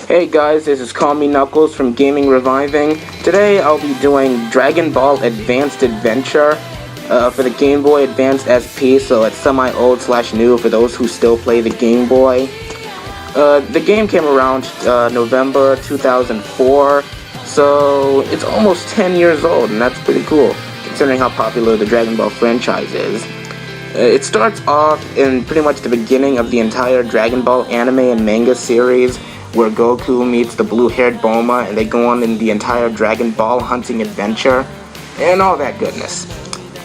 Hey guys, this is Call Me Knuckles from Gaming Reviving. Today I'll be doing Dragon Ball Advanced Adventure for the Game Boy Advance SP, so it's semi-old / new for those who still play the Game Boy. The game came around November 2004, so it's almost 10 years old, and that's pretty cool, considering how popular the Dragon Ball franchise is. It starts off in pretty much the beginning of the entire Dragon Ball anime and manga series, where Goku meets the blue-haired Bulma, and they go on in the entire Dragon Ball hunting adventure, and all that goodness.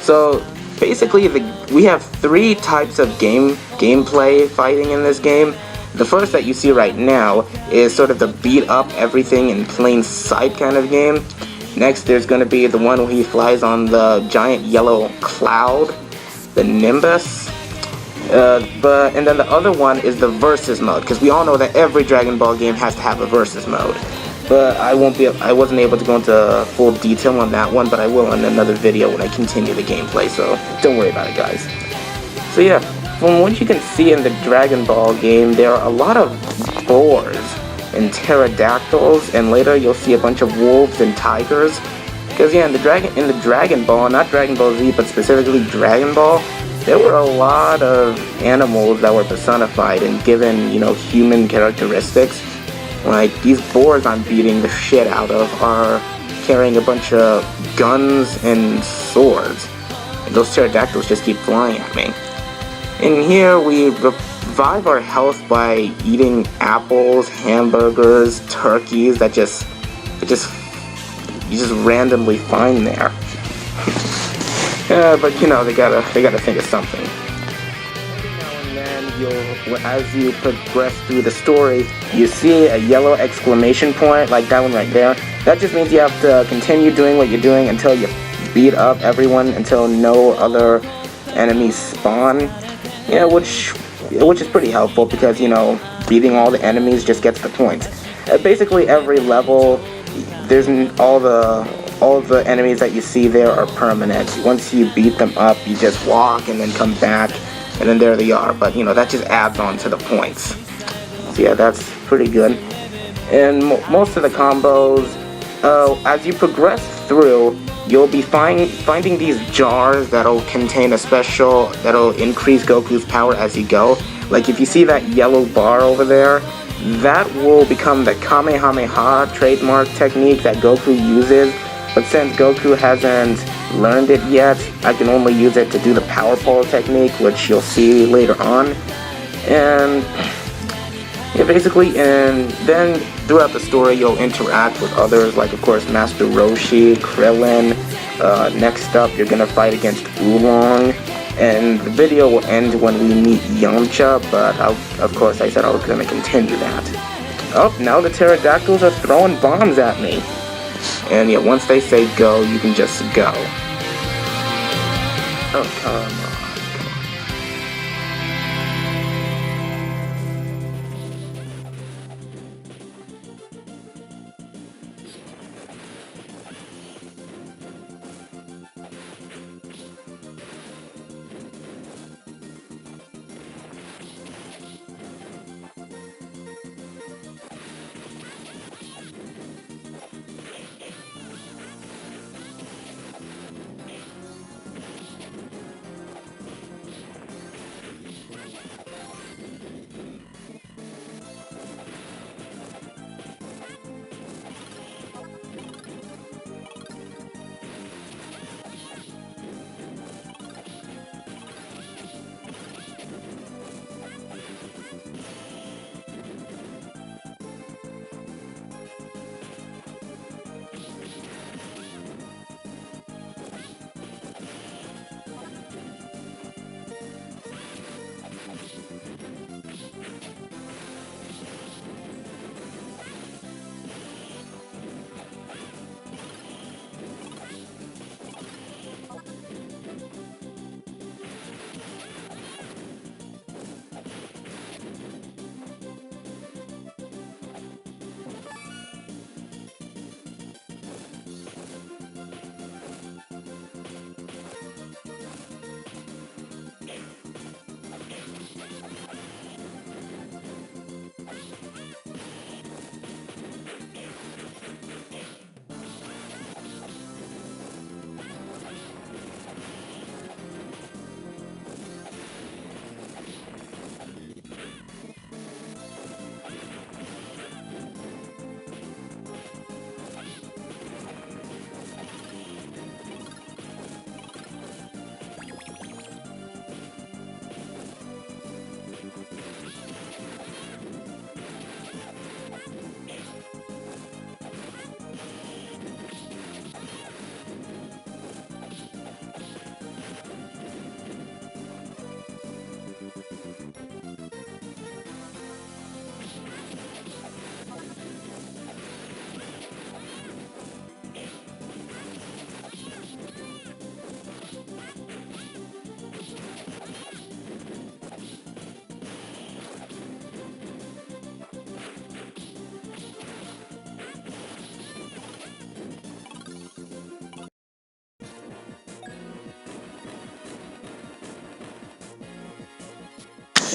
So, basically, we have three types of gameplay fighting in this game. The first that you see right now is sort of the beat up everything in plain sight kind of game. Next, there's going to be the one where he flies on the giant yellow cloud, the Nimbus. And then the other one is the versus mode, because we all know that every Dragon Ball game has to have a versus mode. But I wasn't able to go into full detail on that one, but I will in another video when I continue the gameplay, so don't worry about it, guys. So yeah, from what you can see in the Dragon Ball game, there are a lot of boars and pterodactyls, and later you'll see a bunch of wolves and tigers. Because yeah, in the Dragon Ball, not Dragon Ball Z, but specifically Dragon Ball, there were a lot of animals that were personified and given, human characteristics. Like, these boars I'm beating the shit out of are carrying a bunch of guns and swords. And those pterodactyls just keep flying at me. In here, we revive our health by eating apples, hamburgers, turkeys that you just randomly find there. But they gotta think of something. Every now and then, as you progress through the story, you see a yellow exclamation point, like that one right there. That just means you have to continue doing what you're doing until you beat up everyone, until no other enemies spawn. Which is pretty helpful because beating all the enemies just gets the points. Basically, every level, there's all the enemies that you see there are permanent. Once you beat them up, you just walk and then come back, and then there they are. But that just adds on to the points. So yeah, that's pretty good. And most of the combos, as you progress through, you'll be finding these jars that'll contain that'll increase Goku's power as you go. Like if you see that yellow bar over there, that will become the Kamehameha trademark technique that Goku uses. But since Goku hasn't learned it yet, I can only use it to do the power pole technique, which you'll see later on. And yeah, basically, and then throughout the story, you'll interact with others, like of course Master Roshi, Krillin. Next up, you're gonna fight against Oolong, and the video will end when we meet Yamcha. But of course, I said I was gonna continue that. Oh, now the pterodactyls are throwing bombs at me. And yeah, once they say go, you can just go. Oh, come on.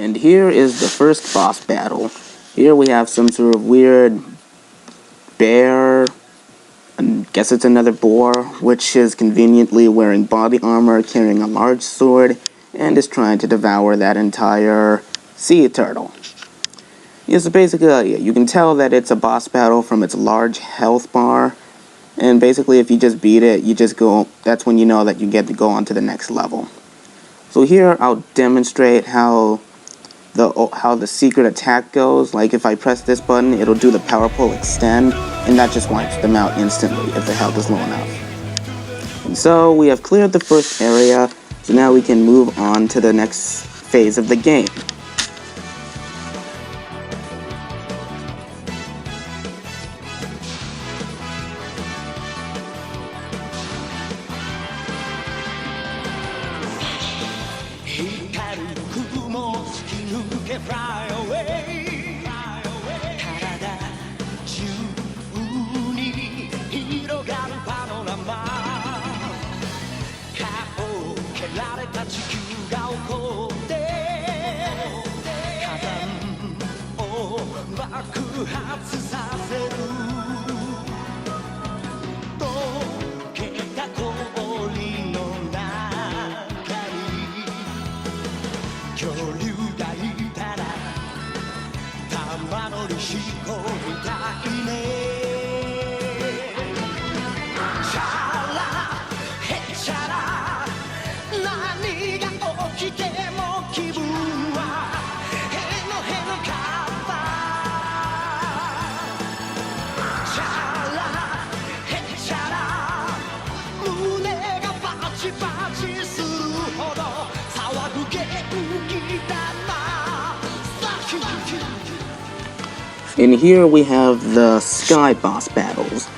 And here is the first boss battle. Here we have some sort of weird bear, I guess it's another boar, which is conveniently wearing body armor, carrying a large sword, and is trying to devour that entire sea turtle. Yeah, so basically, you can tell that it's a boss battle from its large health bar, and basically if you just beat it, that's when you know that you get to go on to the next level. So here I'll demonstrate how the secret attack goes. Like if I press this button, it'll do the power pull extend, and that just wipes them out instantly if the health is low enough. And so we have cleared the first area, so now we can move on to the next phase of the game. Fly away,体中に広がるパノラマ、顔蹴られた地球が起こって火山を爆発させる、溶けた氷の中に恐竜がいたら玉乗りしこみたいね、チャラヘチャラ、何が起きても気分はへのへのかった、チャラヘチャラ、胸がパチパチするほど騒ぐ元気だな。And here we have the sky boss battles.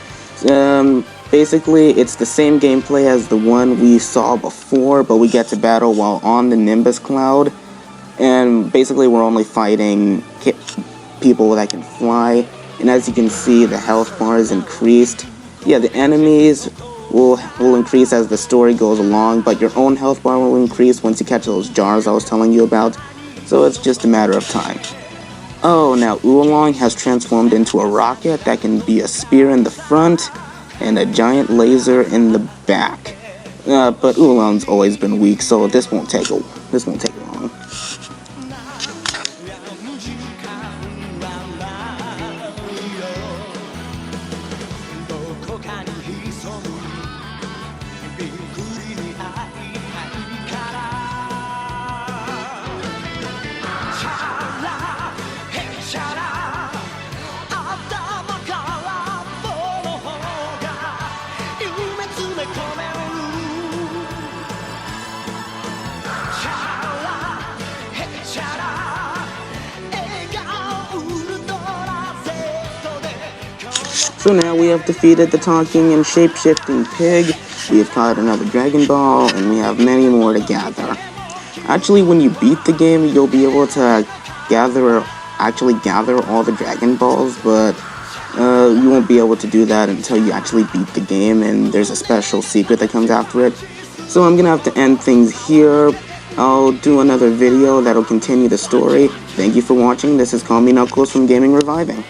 Basically, it's the same gameplay as the one we saw before, but we get to battle while on the Nimbus Cloud. And basically, we're only fighting people that can fly. And as you can see, the health bar is increased. Yeah, the enemies will increase as the story goes along, but your own health bar will increase once you catch those jars I was telling you about. So it's just a matter of time. Oh, now Oolong has transformed into a rocket that can be a spear in the front and a giant laser in the back. But Oolong's always been weak, so this won't take long. So now we have defeated the talking and shape-shifting pig, we have caught another Dragon Ball, and we have many more to gather. Actually, when you beat the game, you'll be able to gather all the Dragon Balls, but you won't be able to do that until you actually beat the game, and there's a special secret that comes after it. So I'm gonna have to end things here. I'll do another video that'll continue the story. Thank you for watching. This is Call Me Knuckles from Gaming Reviving.